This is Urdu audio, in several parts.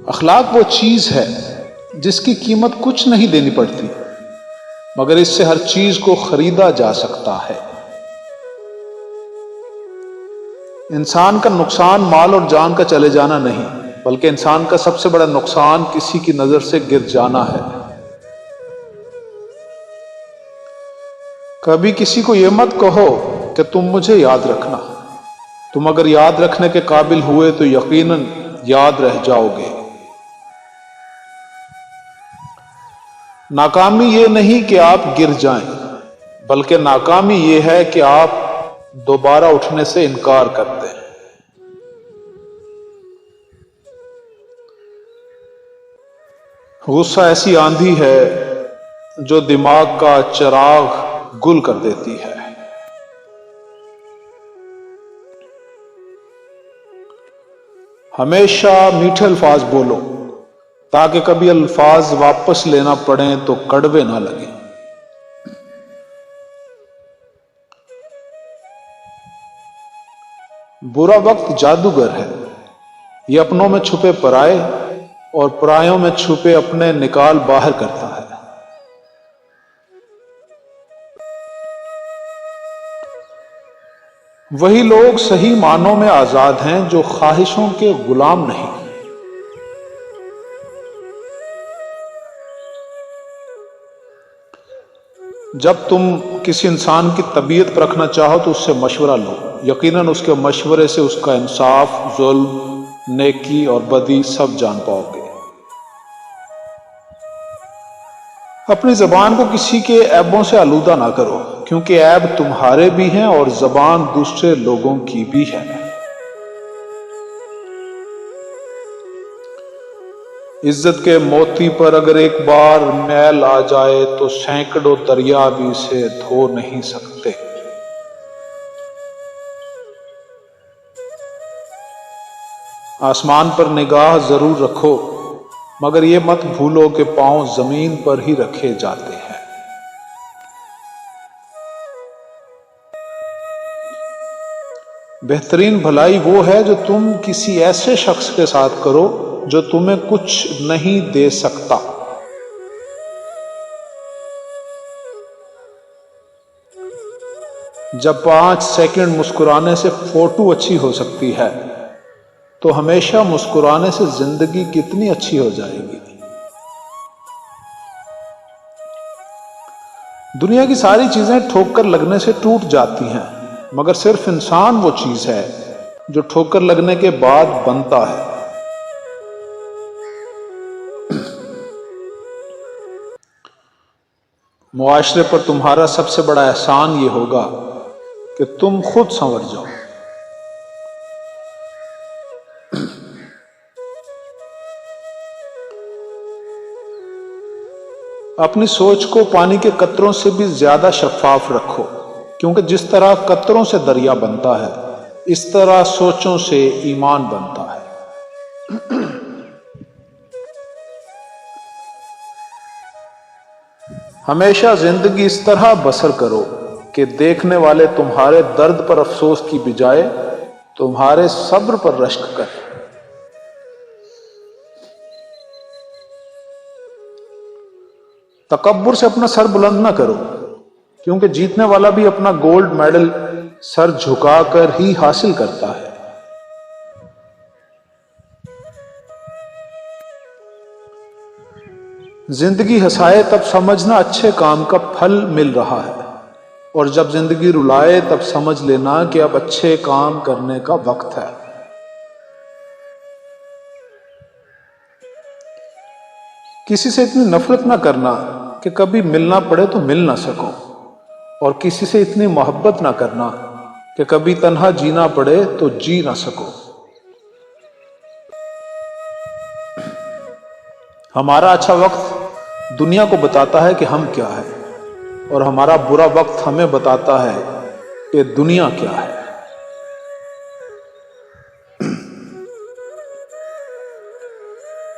اخلاق وہ چیز ہے جس کی قیمت کچھ نہیں دینی پڑتی، مگر اس سے ہر چیز کو خریدا جا سکتا ہے۔ انسان کا نقصان مال اور جان کا چلے جانا نہیں، بلکہ انسان کا سب سے بڑا نقصان کسی کی نظر سے گر جانا ہے۔ کبھی کسی کو یہ مت کہو کہ تم مجھے یاد رکھنا، تم اگر یاد رکھنے کے قابل ہوئے تو یقیناً یاد رہ جاؤ گے۔ ناکامی یہ نہیں کہ آپ گر جائیں، بلکہ ناکامی یہ ہے کہ آپ دوبارہ اٹھنے سے انکار کرتے ہیں۔ غصہ ایسی آندھی ہے جو دماغ کا چراغ گل کر دیتی ہے۔ ہمیشہ میٹھے الفاظ بولو تاکہ کبھی الفاظ واپس لینا پڑیں تو کڑوے نہ لگیں۔ برا وقت جادوگر ہے، یہ اپنوں میں چھپے پرائے اور پرایوں میں چھپے اپنے نکال باہر کرتا ہے۔ وہی لوگ صحیح معنوں میں آزاد ہیں جو خواہشوں کے غلام نہیں۔ جب تم کسی انسان کی طبیعت پرکھنا چاہو تو اس سے مشورہ لو، یقیناً اس کے مشورے سے اس کا انصاف، ظلم، نیکی اور بدی سب جان پاؤ گے۔ اپنی زبان کو کسی کے عیبوں سے آلودہ نہ کرو، کیونکہ عیب تمہارے بھی ہیں اور زبان دوسرے لوگوں کی بھی ہے۔ عزت کے موتی پر اگر ایک بار میل آ جائے تو سینکڑوں دریا بھی اسے دھو نہیں سکتے۔ آسمان پر نگاہ ضرور رکھو، مگر یہ مت بھولو کہ پاؤں زمین پر ہی رکھے جاتے ہیں۔ بہترین بھلائی وہ ہے جو تم کسی ایسے شخص کے ساتھ کرو جو تمہیں کچھ نہیں دے سکتا۔ جب 5 سیکنڈ مسکرانے سے فوٹو اچھی ہو سکتی ہے تو ہمیشہ مسکرانے سے زندگی کتنی اچھی ہو جائے گی۔ دنیا کی ساری چیزیں ٹھوکر لگنے سے ٹوٹ جاتی ہیں، مگر صرف انسان وہ چیز ہے جو ٹھوکر لگنے کے بعد بنتا ہے۔ معاشرے پر تمہارا سب سے بڑا احسان یہ ہوگا کہ تم خود سنور جاؤ۔ اپنی سوچ کو پانی کے قطروں سے بھی زیادہ شفاف رکھو، کیونکہ جس طرح قطروں سے دریا بنتا ہے اس طرح سوچوں سے ایمان بنتا ہے۔ ہمیشہ زندگی اس طرح بسر کرو کہ دیکھنے والے تمہارے درد پر افسوس کی بجائے تمہارے صبر پر رشک کریں۔ تکبر سے اپنا سر بلند نہ کرو، کیونکہ جیتنے والا بھی اپنا گولڈ میڈل سر جھکا کر ہی حاصل کرتا ہے۔ زندگی ہنسائے تب سمجھنا اچھے کام کا پھل مل رہا ہے، اور جب زندگی رلائے تب سمجھ لینا کہ اب اچھے کام کرنے کا وقت ہے۔ کسی سے اتنی نفرت نہ کرنا کہ کبھی ملنا پڑے تو مل نہ سکو، اور کسی سے اتنی محبت نہ کرنا کہ کبھی تنہا جینا پڑے تو جی نہ سکو۔ ہمارا اچھا وقت دنیا کو بتاتا ہے کہ ہم کیا ہے، اور ہمارا برا وقت ہمیں بتاتا ہے کہ دنیا کیا ہے۔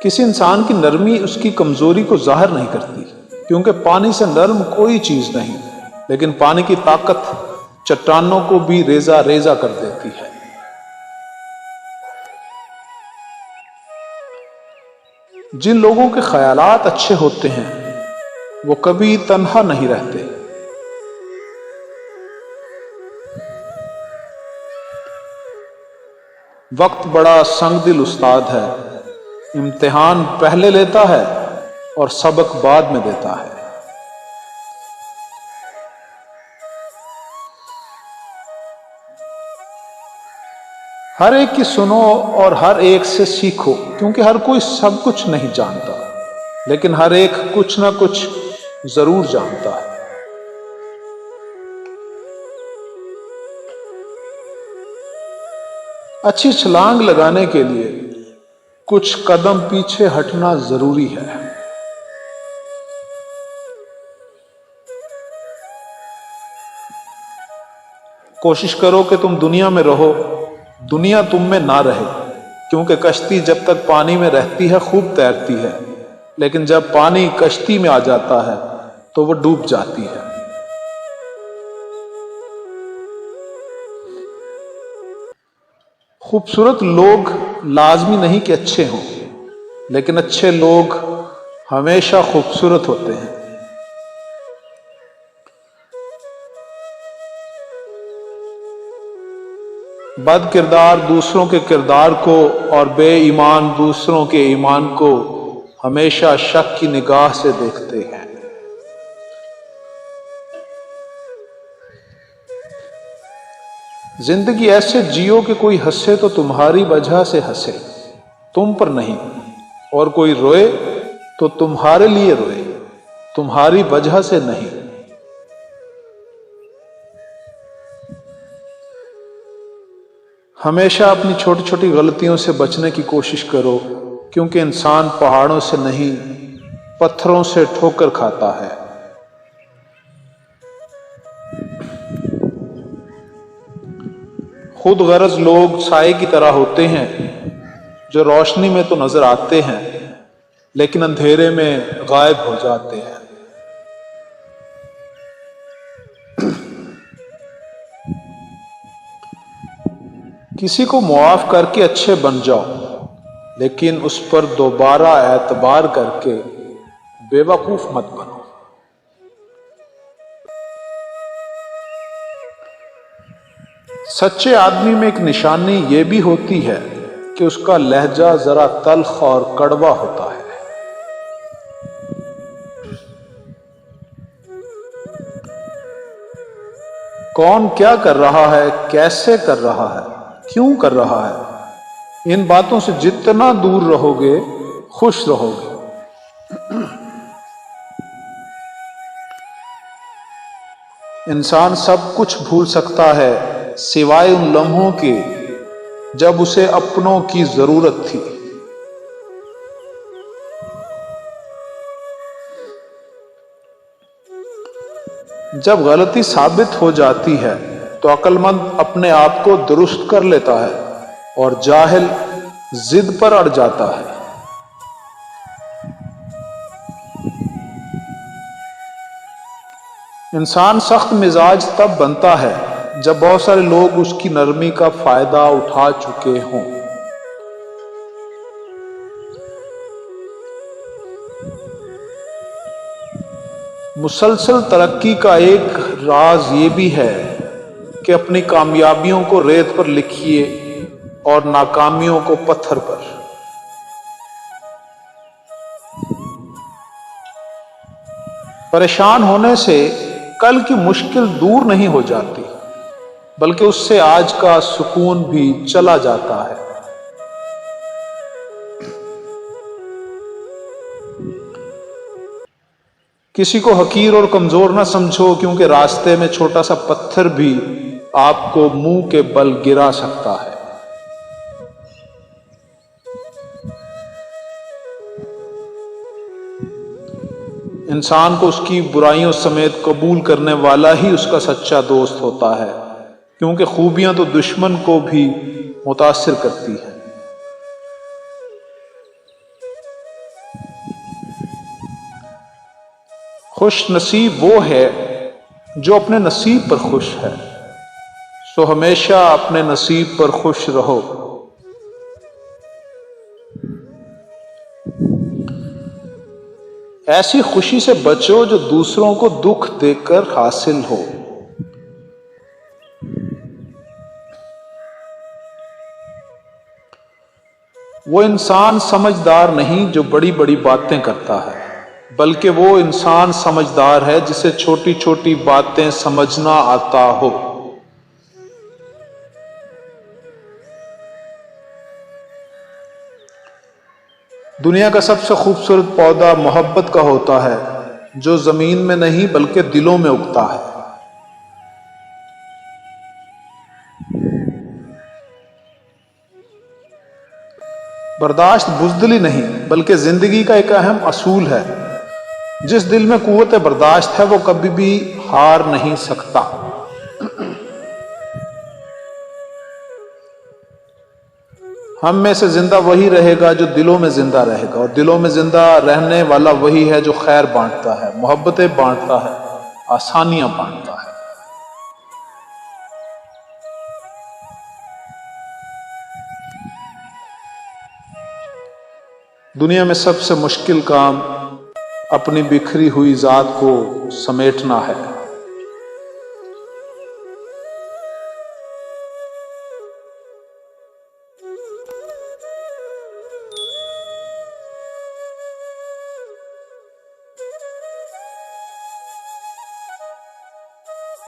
کسی انسان کی نرمی اس کی کمزوری کو ظاہر نہیں کرتی، کیونکہ پانی سے نرم کوئی چیز نہیں، لیکن پانی کی طاقت چٹانوں کو بھی ریزہ ریزہ کر دیتی ہے۔ جن لوگوں کے خیالات اچھے ہوتے ہیں وہ کبھی تنہا نہیں رہتے۔ وقت بڑا سنگ دل استاد ہے، امتحان پہلے لیتا ہے اور سبق بعد میں دیتا ہے۔ ہر ایک کی سنو اور ہر ایک سے سیکھو، کیونکہ ہر کوئی سب کچھ نہیں جانتا، لیکن ہر ایک کچھ نہ کچھ ضرور جانتا ہے۔ اچھی چھلانگ لگانے کے لیے کچھ قدم پیچھے ہٹنا ضروری ہے۔ کوشش کرو کہ تم دنیا میں رہو، دنیا تم میں نہ رہے، کیونکہ کشتی جب تک پانی میں رہتی ہے خوب تیرتی ہے، لیکن جب پانی کشتی میں آ جاتا ہے تو وہ ڈوب جاتی ہے۔ خوبصورت لوگ لازمی نہیں کہ اچھے ہوں، لیکن اچھے لوگ ہمیشہ خوبصورت ہوتے ہیں۔ بد کردار دوسروں کے کردار کو اور بے ایمان دوسروں کے ایمان کو ہمیشہ شک کی نگاہ سے دیکھتے ہیں۔ زندگی ایسے جیو کہ کوئی ہنسے تو تمہاری وجہ سے ہنسے، تم پر نہیں، اور کوئی روئے تو تمہارے لیے روئے، تمہاری وجہ سے نہیں۔ ہمیشہ اپنی چھوٹی چھوٹی غلطیوں سے بچنے کی کوشش کرو، کیونکہ انسان پہاڑوں سے نہیں پتھروں سے ٹھوکر کھاتا ہے۔ خود غرض لوگ سائے کی طرح ہوتے ہیں، جو روشنی میں تو نظر آتے ہیں لیکن اندھیرے میں غائب ہو جاتے ہیں۔ کسی کو معاف کر کے اچھے بن جاؤ، لیکن اس پر دوبارہ اعتبار کر کے بے وقوف مت بنو۔ سچے آدمی میں ایک نشانی یہ بھی ہوتی ہے کہ اس کا لہجہ ذرا تلخ اور کڑوا ہوتا ہے۔ کون کیا کر رہا ہے، کیسے کر رہا ہے، کیوں کر رہا ہے، ان باتوں سے جتنا دور رہو گے خوش رہو گے۔ انسان سب کچھ بھول سکتا ہے سوائے ان لمحوں کے جب اسے اپنوں کی ضرورت تھی۔ جب غلطی ثابت ہو جاتی ہے تو عقل مند اپنے آپ کو درست کر لیتا ہے اور جاہل ضد پر اڑ جاتا ہے۔ انسان سخت مزاج تب بنتا ہے جب بہت سارے لوگ اس کی نرمی کا فائدہ اٹھا چکے ہوں۔ مسلسل ترقی کا ایک راز یہ بھی ہے کہ اپنی کامیابیوں کو ریت پر لکھیے اور ناکامیوں کو پتھر پر۔ پریشان ہونے سے کل کی مشکل دور نہیں ہو جاتی، بلکہ اس سے آج کا سکون بھی چلا جاتا ہے۔ کسی کو حقیر اور کمزور نہ سمجھو، کیونکہ راستے میں چھوٹا سا پتھر بھی آپ کو منہ کے بل گرا سکتا ہے۔ انسان کو اس کی برائیوں سمیت قبول کرنے والا ہی اس کا سچا دوست ہوتا ہے، کیونکہ خوبیاں تو دشمن کو بھی متاثر کرتی ہیں۔ خوش نصیب وہ ہے جو اپنے نصیب پر خوش ہے، سو ہمیشہ اپنے نصیب پر خوش رہو۔ ایسی خوشی سے بچو جو دوسروں کو دکھ دے کر حاصل ہو۔ وہ انسان سمجھدار نہیں جو بڑی بڑی باتیں کرتا ہے، بلکہ وہ انسان سمجھدار ہے جسے چھوٹی چھوٹی باتیں سمجھنا آتا ہو۔ دنیا کا سب سے خوبصورت پودا محبت کا ہوتا ہے، جو زمین میں نہیں بلکہ دلوں میں اگتا ہے۔ برداشت بزدلی نہیں بلکہ زندگی کا ایک اہم اصول ہے۔ جس دل میں قوت برداشت ہے وہ کبھی بھی ہار نہیں سکتا۔ ہم میں سے زندہ وہی رہے گا جو دلوں میں زندہ رہے گا، اور دلوں میں زندہ رہنے والا وہی ہے جو خیر بانٹتا ہے، محبتیں بانٹتا ہے، آسانیاں بانٹتا ہے۔ دنیا میں سب سے مشکل کام اپنی بکھری ہوئی ذات کو سمیٹنا ہے۔